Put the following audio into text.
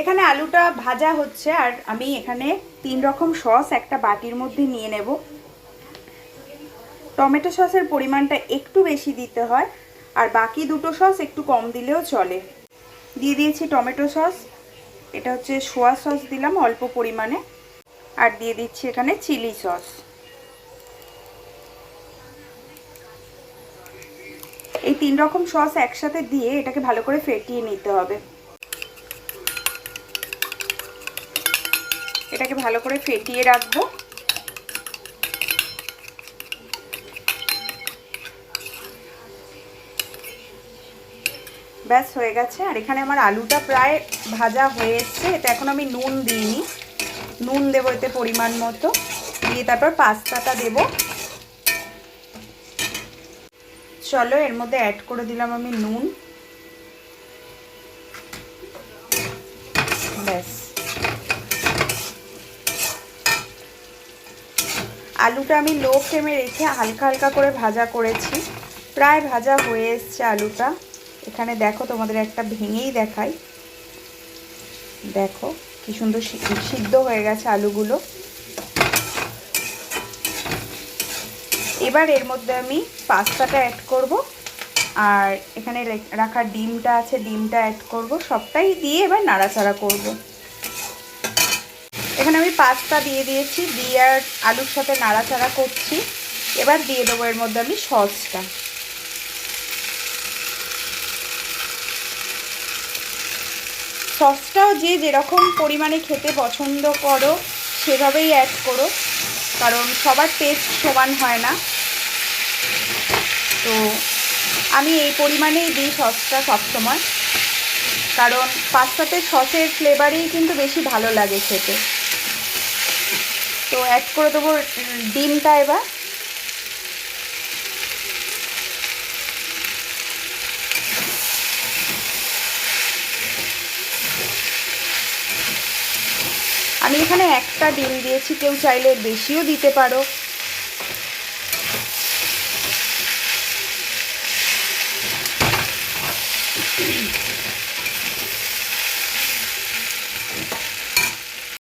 এখানে আলুটা ভাজা হচ্ছে আর আমি এখানে 3 রকম সস একটা বাটির মধ্যে নিয়ে নেব। টমেটো সসের পরিমাণটা একটু বেশি দিতে হয়, আর বাকি দুটো সস একটু কম দিলেও চলে। দিয়ে দিয়েছি টমেটো সস, এটা হচ্ছে সোয়া সস দিলাম অল্প পরিমাণে, আর দিয়ে দিচ্ছি এখানে চিলি সস। এই 3 রকম সস একসাথে দিয়ে এটাকে ভালো করে ফেটিয়ে নিতে হবে। এটাকে ভালো করে ফেটিয়ে রাখবো। ব্যাস হয়ে গেছে। আর এখানে আমার আলুটা প্রায় ভাজা হয়ে এসছে। এটা এখন আমি নুন দিইনি, নুন দেবো এতে পরিমাণ মতো, দিয়ে তারপর পাস্তাটা দেব। চলো এর মধ্যে অ্যাড করে দিলাম আমি নুন। ব্যাস, আলুটা আমি লো ফ্লেমে রেখে হালকা হালকা করে ভাজা করেছি। প্রায় ভাজা হয়ে এসছে আলুটা। এখানে দেখো, তোমাদের একটা ভেঙেই দেখাই, দেখো কি সুন্দর সিদ্ধ হয়ে গেছে আলুগুলো। এবার এর মধ্যে আমি পাস্তাটা অ্যাড করব, আর এখানে রাখা ডিমটা আছে, ডিমটা অ্যাড করব। সবটাই দিয়ে এবার নাড়াচাড়া করব। এখানে আমি পাস্তা দিয়ে দিয়েছি, দিয়ে আর আলুর সাথে নাড়াচাড়া করছি। এবার দিয়ে দেবো এর মধ্যে আমি সসটা। সসটাও যে যেরকম পরিমাণে খেতে পছন্দ করো সেভাবেই অ্যাড করো, কারণ সবার টেস্ট সমান হয় না। তো আমি এই পরিমাণেই দিই সসটা সবসময়, কারণ পাস্তাতে সসের ফ্লেভারেই কিন্তু বেশি ভালো লাগে খেতে। তো অ্যাড করে দেবো ডিমটা এবার। আমি এখানে একটা ডিম দিয়েছি, কেউ চাইলে বেশিও দিতে পারো।